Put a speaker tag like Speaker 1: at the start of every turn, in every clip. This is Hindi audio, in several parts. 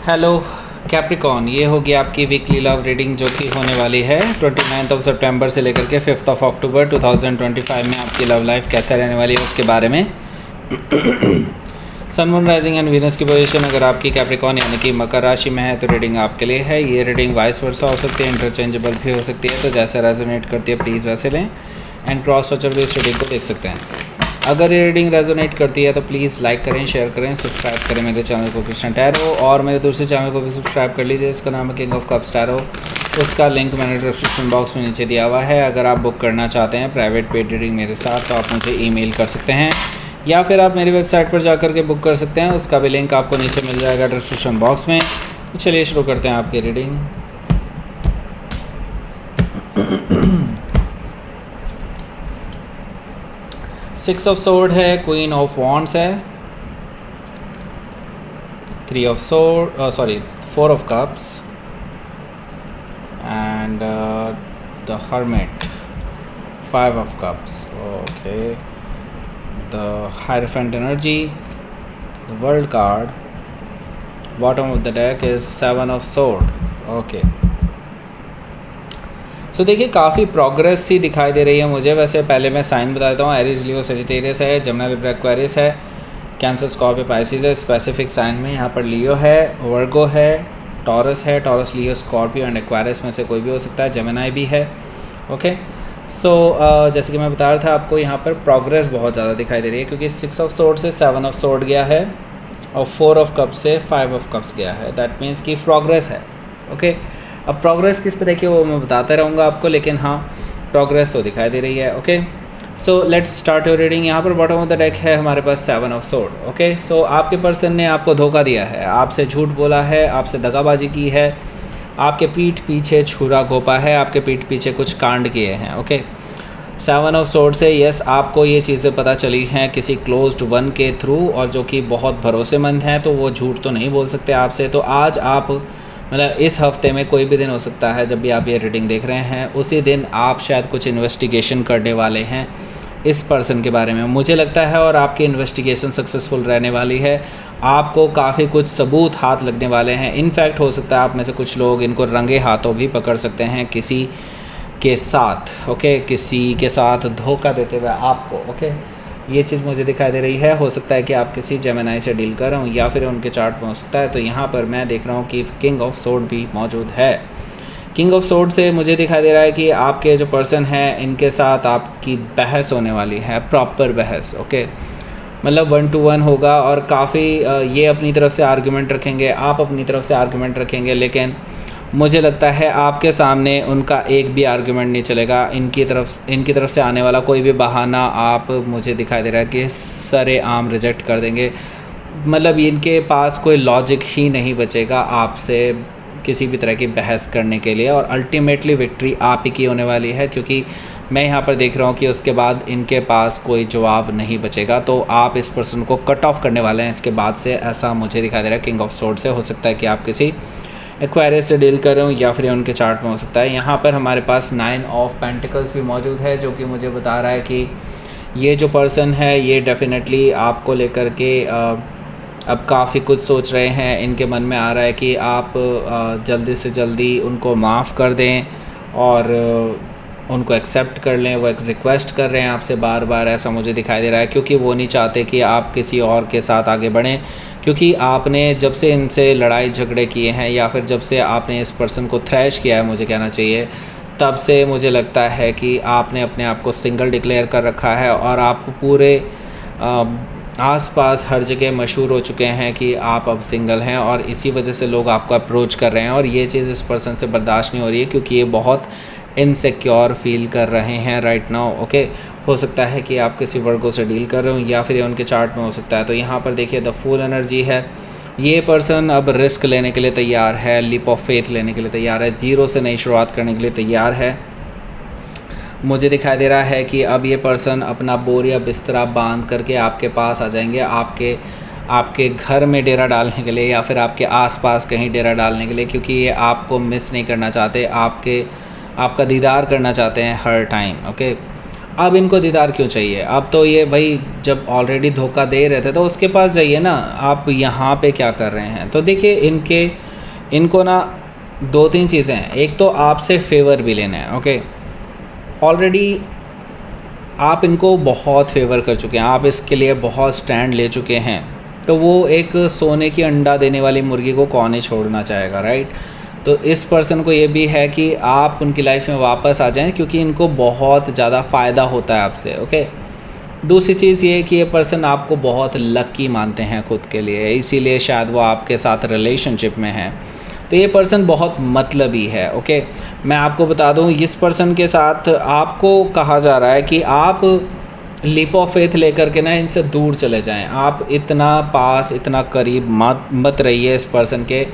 Speaker 1: हेलो कैप्रिकॉन, ये होगी आपकी वीकली लव रीडिंग जो कि होने वाली है 29 सितंबर से लेकर के 5 अक्टूबर 2025 में आपकी लव लाइफ कैसे रहने वाली है उसके बारे में। Sun moon rising and Venus की पोजीशन अगर आपकी कैप्रिकॉन यानी कि मकर राशि में है तो रीडिंग आपके लिए है। ये रीडिंग वाइस वर्सा हो सकती है, इंटरचेंजेबल भी हो सकती है, तो जैसे रेजोनेट करती है प्लीज़ वैसे लें एंड क्रॉस वॉचर भी इस रीडिंग को देख सकते हैं। अगर ये रीडिंग रेजोनेट करती है तो प्लीज़ लाइक करें, शेयर करें, सब्सक्राइब करें मेरे चैनल को कृष्ण टैरो, और मेरे दूसरे चैनल को भी सब्सक्राइब कर लीजिए, इसका नाम है किंग ऑफ कप्स टैरो। उसका लिंक मैंने डिस्क्रिप्शन बॉक्स में नीचे दिया हुआ है। अगर आप बुक करना चाहते हैं प्राइवेट पेड रीडिंग मेरे साथ तो आप मुझे ईमेल कर सकते हैं या फिर आप मेरी वेबसाइट पर जाकर के बुक कर सकते हैं, उसका भी लिंक आपको नीचे मिल जाएगा डिस्क्रिप्शन बॉक्स में। तो चलिए शुरू करते हैं आपकी रीडिंग। 6 ऑफ सोर्ड है, क्वीन ऑफ वॉन्ड्स है, 3 of sword, sorry 4 of cups and the hermit, 5 of cups, okay, the hierophant energy, the world card, bottom of the deck is 7 of sword, okay. So देखिए काफ़ी प्रोग्रेस सी दिखाई दे रही है मुझे। वैसे पहले मैं साइन बता देता हूँ, एरीज, लियो, सेजिटेरियस है, जमुना, लिब्रा, एक्वेरियस है, कैंसर, स्कॉर्पियो, पाइसिस है। स्पेसिफिक साइन में यहाँ पर लियो है, वर्गो है, टॉरस है, taurus, Leo, Scorpio and Aquarius में से कोई भी हो सकता है, जेमिनाई भी है, ओके। सो जैसे कि मैं बता रहा था आपको, यहाँ पर प्रोग्रेस बहुत ज़्यादा दिखाई दे रही है क्योंकि 6 ऑफ सोर्ड से 7 ऑफ सोर्ड गया है और 4 ऑफ कप्स से 5 ऑफ कप्स गया है। दैट मीन्स कि प्रोग्रेस है, ओके। अब प्रोग्रेस किस तरह की वो मैं बताता रहूँगा आपको, लेकिन हाँ प्रोग्रेस तो दिखाई दे रही है, okay. So let's start your reading. यहाँ पर बॉटम ऑफ द डेक है हमारे पास 7 ऑफ सोर्ड, ओके। सो आपके पर्सन ने आपको धोखा दिया है, आपसे झूठ बोला है, आपसे दगाबाजी की है, आपके पीठ पीछे छुरा घोंपा है, आपके पीठ पीछे कुछ कांड किए हैं, ओके। 7 ऑफ सोर्ड से यस आपको ये चीज़ें पता चली हैं किसी क्लोज्ड वन के थ्रू, और जो कि बहुत भरोसेमंद हैं, तो वो झूठ तो नहीं बोल सकते आपसे। तो आज आप मतलब इस हफ्ते में कोई भी दिन हो सकता है जब भी आप ये रीडिंग देख रहे हैं, उसी दिन आप शायद कुछ इन्वेस्टिगेशन करने वाले हैं इस पर्सन के बारे में, मुझे लगता है, और आपकी इन्वेस्टिगेशन सक्सेसफुल रहने वाली है। आपको काफ़ी कुछ सबूत हाथ लगने वाले हैं। इनफैक्ट हो सकता है आप में से कुछ लोग इनको रंगे हाथों भी पकड़ सकते हैं किसी के साथ, ओके, किसी के साथ धोखा देते हुए आपको, ओके। ये चीज़ मुझे दिखाई दे रही है। हो सकता है कि आप किसी जेमिनाई से डील कर रहे हो या फिर उनके चार्ट में हो सकता है। तो यहाँ पर मैं देख रहा हूँ कि किंग ऑफ सोर्ड भी मौजूद है। किंग ऑफ सोर्ड से मुझे दिखाई दे रहा है कि आपके जो पर्सन हैं इनके साथ आपकी बहस होने वाली है, प्रॉपर बहस, ओके। मतलब 1 to 1 होगा और काफ़ी ये अपनी तरफ से आर्गूमेंट रखेंगे, आप अपनी तरफ से आर्गूमेंट रखेंगे, लेकिन मुझे लगता है आपके सामने उनका एक भी आर्गुमेंट नहीं चलेगा। इनकी तरफ से आने वाला कोई भी बहाना आप, मुझे दिखाई दे रहा है कि सरेआम रिजेक्ट कर देंगे। मतलब इनके पास कोई लॉजिक ही नहीं बचेगा आपसे किसी भी तरह की बहस करने के लिए, और अल्टीमेटली विक्ट्री आप ही की होने वाली है, क्योंकि मैं यहाँ पर देख रहा हूँ कि उसके बाद इनके पास कोई जवाब नहीं बचेगा। तो आप इस पर्सन को कट ऑफ करने वाले हैं इसके बाद से, ऐसा मुझे दिखाई दे रहा है किंग ऑफ सोर्ड से। हो सकता है कि आप किसी एक्वायरियस से डील कर रहे हो या फिर उनके चार्ट में हो सकता है। यहाँ पर हमारे पास 9 ऑफ पेंटिकल्स भी मौजूद है, जो कि मुझे बता रहा है कि ये जो पर्सन है ये डेफिनेटली आपको लेकर के अब काफ़ी कुछ सोच रहे हैं। इनके मन में आ रहा है कि आप जल्दी से जल्दी उनको माफ़ कर दें और उनको एक्सेप्ट कर लें। वो एक रिक्वेस्ट कर रहे हैं आपसे बार बार, ऐसा मुझे दिखाई दे रहा है, क्योंकि वो नहीं चाहते कि आप किसी और के साथ आगे बढ़ें। क्योंकि आपने जब से इनसे लड़ाई झगड़े किए हैं या फिर जब से आपने इस पर्सन को थ्रैश किया है, मुझे कहना चाहिए, तब से मुझे लगता है कि आपने अपने आप को सिंगल डिक्लेयर कर रखा है और आप पूरे आसपास हर जगह मशहूर हो चुके हैं कि आप अब सिंगल हैं, और इसी वजह से लोग आपको अप्रोच कर रहे हैं। और ये चीज़ इस पर्सन से बर्दाश्त नहीं हो रही है क्योंकि ये बहुत इनसिक्योर फील कर रहे हैं राइट नाउ, ओके। हो सकता है कि आप किसी वर्गो से डील कर रहे हो या फिर उनके चार्ट में हो सकता है। तो यहाँ पर देखिए द फूल एनर्जी है। ये पर्सन अब रिस्क लेने के लिए तैयार है, लीप ऑफ फेथ लेने के लिए तैयार है, जीरो से नई शुरुआत करने के लिए तैयार है। मुझे दिखाई दे रहा है कि अब ये पर्सन अपना बोरिया बिस्तरा बांध करके आपके पास आ जाएंगे, आपके घर में डेरा डालने के लिए या फिर आपके आसपास कहीं डेरा डालने के लिए, क्योंकि ये आपको मिस नहीं करना चाहते, आपका दीदार करना चाहते हैं हर टाइम, ओके। अब इनको दीदार क्यों चाहिए? अब तो ये भाई जब ऑलरेडी धोखा दे रहे थे तो उसके पास जाइए ना, आप यहाँ पे क्या कर रहे हैं? तो देखिए इनको ना 2-3 चीज़ें हैं। एक तो आपसे फेवर भी लेना है, ओके। ऑलरेडी आप इनको बहुत फेवर कर चुके हैं, आप इसके लिए बहुत स्टैंड ले चुके हैं, तो वो एक सोने की अंडा देने वाली मुर्गी को कौन ही छोड़ना चाहेगा, राइट? तो इस पर्सन को ये भी है कि आप उनकी लाइफ में वापस आ जाएं, क्योंकि इनको बहुत ज़्यादा फ़ायदा होता है आपसे, ओके। दूसरी चीज़ ये कि ये पर्सन आपको बहुत लकी मानते हैं खुद के लिए, इसीलिए शायद वो आपके साथ रिलेशनशिप में है। तो ये पर्सन बहुत मतलबी है, ओके। मैं आपको बता दूं, इस पर्सन के साथ आपको कहा जा रहा है कि आप लीप ऑफ फेथ लेकर के ना इनसे दूर चले जाएं। आप इतना पास, इतना करीब मत रहिए इस पर्सन के,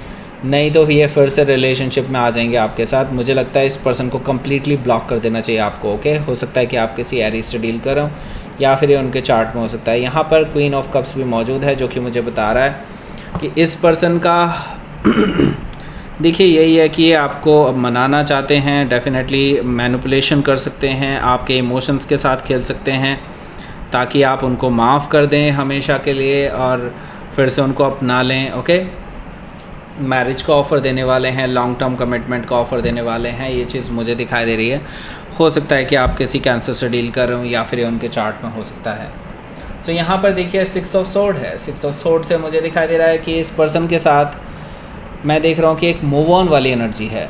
Speaker 1: नहीं तो ये फिर से रिलेशनशिप में आ जाएंगे आपके साथ। मुझे लगता है इस पर्सन को कम्प्लीटली ब्लॉक कर देना चाहिए आपको, ओके। हो सकता है कि आप किसी एरीज से डील कर रहे हो, या फिर ये उनके चार्ट में हो सकता है। यहाँ पर क्वीन ऑफ कप्स भी मौजूद है, जो कि मुझे बता रहा है कि इस पर्सन का देखिए यही है कि ये आपको अब मनाना चाहते हैं, डेफिनेटली मैनिपुलेशन कर सकते हैं, आपके इमोशंस के साथ खेल सकते हैं ताकि आप उनको माफ़ कर दें हमेशा के लिए और फिर से उनको अपना लें, ओके। मैरिज का ऑफ़र देने वाले हैं, लॉन्ग टर्म कमिटमेंट का ऑफ़र देने वाले हैं, ये चीज़ मुझे दिखाई दे रही है। हो सकता है कि आप किसी कैंसर से डील कर रहे हो, या फिर उनके चार्ट में हो सकता है। सो यहाँ पर देखिए 6 ऑफ सोर्ड है। 6 ऑफ सोर्ड से मुझे दिखाई दे रहा है कि इस पर्सन के साथ मैं देख रहा हूँ कि एक मूव ऑन वाली एनर्जी है।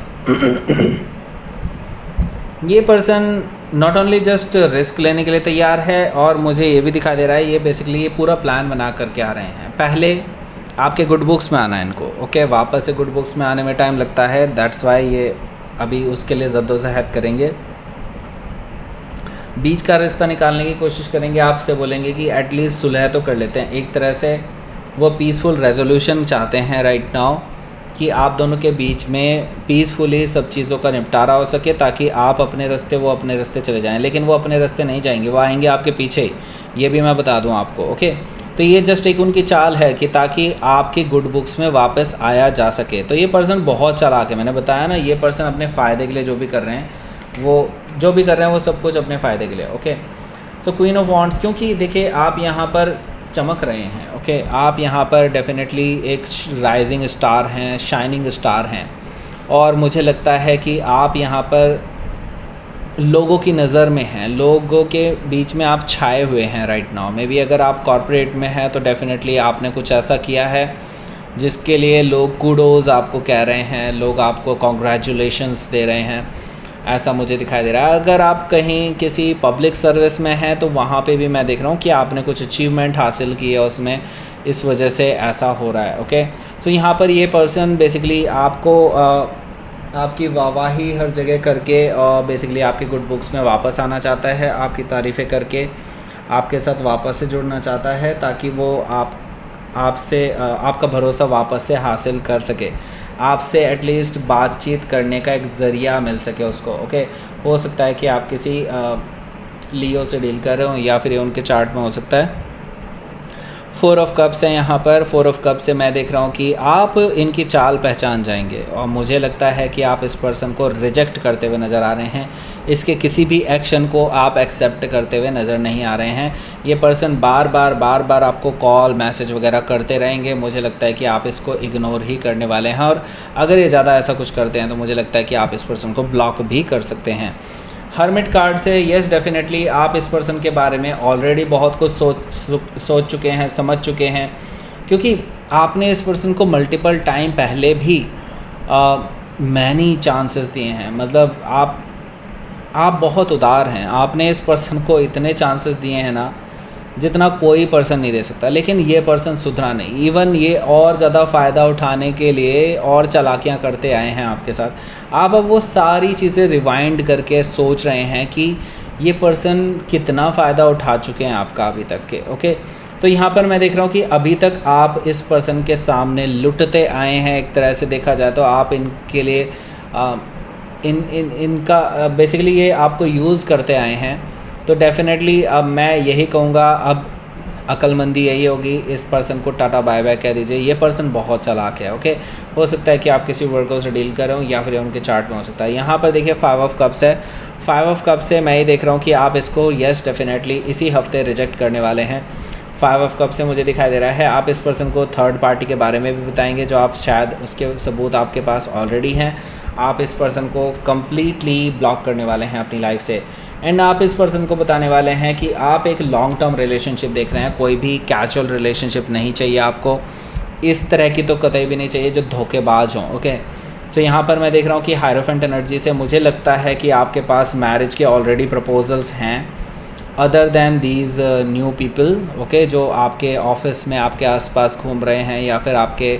Speaker 1: ये person not only just risk लेने के लिए तैयार है, और मुझे ये भी दिखाई दे रहा है ये बेसिकली ये पूरा प्लान बना करके आ रहे हैं। पहले आपके गुड बुक्स में आना है इनको, ओके। वापस से गुड बुक्स में आने में टाइम लगता है, दैट्स वाई ये अभी उसके लिए जद्दोजहद करेंगे। बीच का रिश्ता निकालने की कोशिश करेंगे, आपसे बोलेंगे कि एटलीस्ट सुलह तो कर लेते हैं। एक तरह से वो पीसफुल रेजोल्यूशन चाहते हैं राइट नाउ, कि आप दोनों के बीच में पीसफुली सब चीज़ों का निपटारा हो सके, ताकि आप अपने रास्ते, वो अपने रास्ते चले जाएं। लेकिन वो अपने रास्ते नहीं जाएंगे, वो आएंगे आपके पीछे ही, ये भी मैं बता दूं आपको, ओके। तो ये जस्ट एक उनकी चाल है कि ताकि आपकी गुड बुक्स में वापस आया जा सके। तो ये पर्सन बहुत चालाक है, मैंने बताया ना, ये पर्सन अपने फ़ायदे के लिए जो भी कर रहे हैं, वो सब कुछ अपने फ़ायदे के लिए, okay. So queen of wands, क्योंकि देखिए आप यहाँ पर चमक रहे हैं, ओके। आप यहाँ पर डेफिनेटली एक राइजिंग स्टार हैं, शाइनिंग स्टार हैं, और मुझे लगता है कि आप यहाँ पर लोगों की नज़र में हैं, लोगों के बीच में आप छाए हुए हैं राइट नाउ। मे बी अगर आप कॉर्पोरेट में हैं तो डेफिनेटली आपने कुछ ऐसा किया है जिसके लिए लोग कूडोज़ आपको कह रहे हैं, लोग आपको कॉन्ग्रेचुलेशंस दे रहे हैं, ऐसा मुझे दिखाई दे रहा है। अगर आप कहीं किसी पब्लिक सर्विस में हैं तो वहाँ पे भी मैं देख रहा हूँ कि आपने कुछ अचीवमेंट हासिल की है उसमें, इस वजह से ऐसा हो रहा है, ओके। सो यहाँ पर ये पर्सन बेसिकली आपको आपकी वाहवाही हर जगह करके और बेसिकली आपके गुड बुक्स में वापस आना चाहता है, आपकी तारीफ़ें करके आपके साथ वापस से जुड़ना चाहता है, ताकि वो आपसे आपका भरोसा वापस से हासिल कर सके, आपसे एटलीस्ट बातचीत करने का एक ज़रिया मिल सके उसको, ओके। हो सकता है कि आप किसी लियो से डील कर रहे हो, या फिर उनके चार्ट में हो सकता है। 4 ऑफ कप्स है यहाँ पर। 4 ऑफ कप्स से मैं देख रहा हूँ कि आप इनकी चाल पहचान जाएंगे, और मुझे लगता है कि आप इस पर्सन को रिजेक्ट करते हुए नज़र आ रहे हैं, इसके किसी भी एक्शन को आप एक्सेप्ट करते हुए नज़र नहीं आ रहे हैं। ये पर्सन बार बार आपको कॉल मैसेज वगैरह करते रहेंगे, मुझे लगता है कि आप इसको इग्नोर ही करने वाले हैं, और अगर ये ज़्यादा ऐसा कुछ करते हैं तो मुझे लगता है कि आप इस पर्सन को ब्लॉक भी कर सकते हैं। हर्मिट कार्ड से येस डेफिनेटली आप इस पर्सन के बारे में ऑलरेडी बहुत कुछ सोच चुके हैं, समझ चुके हैं, क्योंकि आपने इस पर्सन को मल्टीपल टाइम पहले भी मैनी चांसेस दिए हैं। मतलब आप बहुत उदार हैं, आपने इस पर्सन को इतने चांसेस दिए हैं ना जितना कोई पर्सन नहीं दे सकता, लेकिन ये पर्सन सुधरा नहीं। इवन ये और ज़्यादा फ़ायदा उठाने के लिए और चालाकियाँ करते आए हैं आपके साथ। आप अब वो सारी चीज़ें रिवाइंड करके सोच रहे हैं कि ये पर्सन कितना फ़ायदा उठा चुके हैं आपका अभी तक के, ओके। तो यहाँ पर मैं देख रहा हूँ कि अभी तक आप इस पर्सन के सामने लुटते आए हैं, एक तरह से देखा जाए तो आप इनके लिए इनका बेसिकली ये आपको यूज़ करते आए हैं। तो डेफिनेटली अब मैं यही कहूँगा, अब अक्लमंदी यही होगी, इस पर्सन को टाटा बाय बाय कह दीजिए। ये पर्सन बहुत चालाक है, ओके। हो सकता है कि आप किसी वर्को से डील कर रहे हो या फिर उनके चार्ट में हो सकता है। यहाँ पर देखिए 5 ऑफ कप्स है। 5 ऑफ कप से मैं ये देख रहा हूँ कि आप इसको यस डेफिनेटली इसी हफ्ते रिजेक्ट करने वाले हैं। 5 ऑफ कप से मुझे दिखाई दे रहा है आप इस पर्सन को थर्ड पार्टी के बारे में भी बताएंगे, जो आप शायद उसके सबूत आपके पास ऑलरेडी हैं। आप इस पर्सन को कम्प्लीटली ब्लॉक करने वाले हैं अपनी लाइफ से। एंड आप इस पर्सन को बताने वाले हैं कि आप एक लॉन्ग टर्म रिलेशनशिप देख रहे हैं, कोई भी कैजुअल रिलेशनशिप नहीं चाहिए आपको। इस तरह की तो कतई भी नहीं चाहिए जो धोखेबाज हों, ओके। सो यहाँ पर मैं देख रहा हूँ कि हायरोफेंट एनर्जी से मुझे लगता है कि आपके पास मैरिज के ऑलरेडी प्रपोजल्स हैं, other than these new people, okay, जो आपके ऑफिस में आपके आसपास घूम रहे हैं या फिर आपके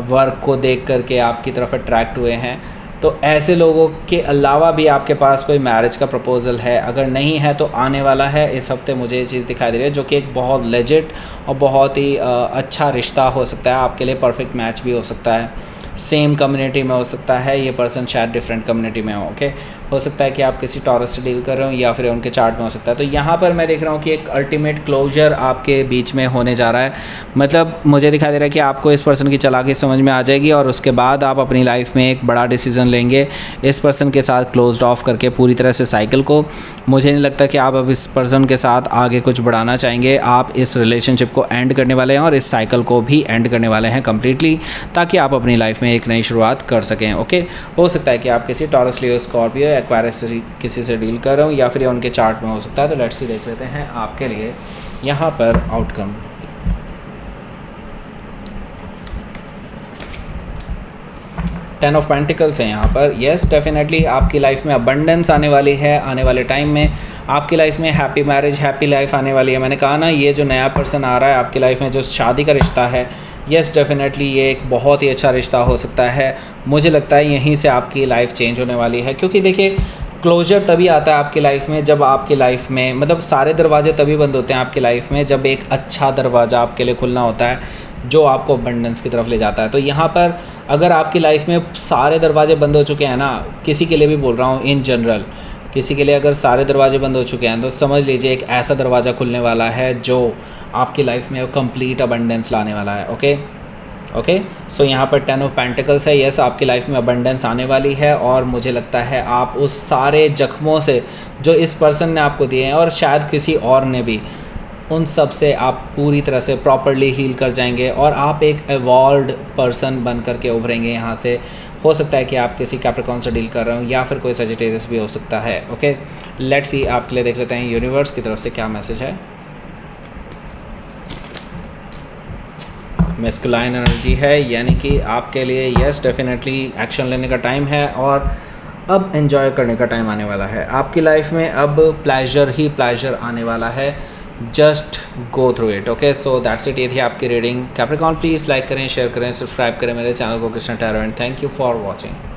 Speaker 1: वर्क को देख करके आपकी तरफ अट्रैक्ट हुए हैं। तो ऐसे लोगों के अलावा भी आपके पास कोई मैरिज का प्रपोज़ल है, अगर नहीं है तो आने वाला है इस हफ्ते। मुझे ये चीज़ दिखाई दे रही है जो कि एक बहुत लेजिट और बहुत ही अच्छा रिश्ता हो सकता है आपके लिए, परफेक्ट मैच भी हो सकता है। सेम कम्युनिटी में हो सकता है, ये पर्सन शायद डिफरेंट कम्युनिटी में हो, ओके। हो सकता है कि आप किसी टॉरस से डील कर रहे हो या फिर उनके चार्ट में हो सकता है। तो यहाँ पर मैं देख रहा हूँ कि एक अल्टीमेट क्लोजर आपके बीच में होने जा रहा है। मतलब मुझे दिखाई दे रहा है कि आपको इस पर्सन की चालाकी समझ में आ जाएगी और उसके बाद आप अपनी लाइफ में एक बड़ा डिसीजन लेंगे इस पर्सन के साथ क्लोज्ड ऑफ करके पूरी तरह से साइकिल को। मुझे नहीं लगता कि आप अब इस पर्सन के साथ आगे कुछ बढ़ाना चाहेंगे। आप इस रिलेशनशिप को एंड करने वाले हैं और इस साइकिल को भी एंड करने वाले हैं कम्प्लीटली, ताकि आप अपनी लाइफ में एक नई शुरुआत कर सकें, ओके। हो सकता है कि आप किसी टॉरस, लियो, स्कॉर्पियो, एक्वारियस किसी से डील कर रहे हो या फिर उनके चार्ट में हो सकता है। तो लेट्स सी देख लेते हैं आपके लिए यहाँ पर आउटकम। टेन ऑफ पेंटिकल्स है यहाँ पर। येस डेफिनेटली आपकी लाइफ में अबंडेंस आने वाली है। आने वाले टाइम में आपकी लाइफ में हैप्पी मैरिज, हैप्पी लाइफ आने वाली है। मैंने कहा ना, ये जो नया पर्सन आ रहा है आपकी लाइफ में, जो शादी का रिश्ता है, येस डेफिनेटली ये एक बहुत ही अच्छा रिश्ता हो सकता है। मुझे लगता है यहीं से आपकी लाइफ चेंज होने वाली है, क्योंकि देखिए क्लोजर तभी आता है आपकी लाइफ में जब आपकी लाइफ में, मतलब सारे दरवाजे तभी बंद होते हैं आपकी लाइफ में जब एक अच्छा दरवाज़ा आपके लिए खुलना होता है जो आपको अबंडेंस की तरफ ले जाता है। तो यहाँ पर अगर आपकी लाइफ में सारे दरवाजे बंद हो चुके हैं ना, किसी के लिए भी बोल रहा हूँ इन जनरल, किसी के लिए अगर सारे दरवाजे बंद हो चुके हैं तो समझ लीजिए एक ऐसा दरवाज़ा खुलने वाला है जो आपकी लाइफ में कंप्लीट अबंडेंस लाने वाला है, ओके। ओके, सो यहाँ पर 10 ऑफ पेंटिकल्स है। यस, आपकी लाइफ में अबंडेंस आने वाली है और मुझे लगता है आप उस सारे जख्मों से जो इस पर्सन ने आपको दिए हैं और शायद किसी और ने भी, उन सब से आप पूरी तरह से प्रॉपरली हील कर जाएंगे और आप एक एवॉल्व्ड पर्सन बन करके उभरेंगे यहाँ से। हो सकता है कि आप किसी कैप्रिकॉर्न से डील कर रहे हो या फिर कोई सजिटेरियस भी हो सकता है, ओके। लेट्स सी आपके लिए देख लेते हैं यूनिवर्स की तरफ से क्या मैसेज है। मैस्कुलाइन एनर्जी है, यानी कि आपके लिए यस डेफिनेटली एक्शन लेने का टाइम है और अब एंजॉय करने का टाइम आने वाला है। आपकी लाइफ में अब प्लेजर ही प्लेजर आने वाला है। Just go through it, okay. So that's it. ये थी आपकी रीडिंग। कैप्रिकॉर्न प्लीज़ लाइक करें, शेयर करें, सब्सक्राइब करें मेरे चैनल को Krishna tarot and thank you for watching.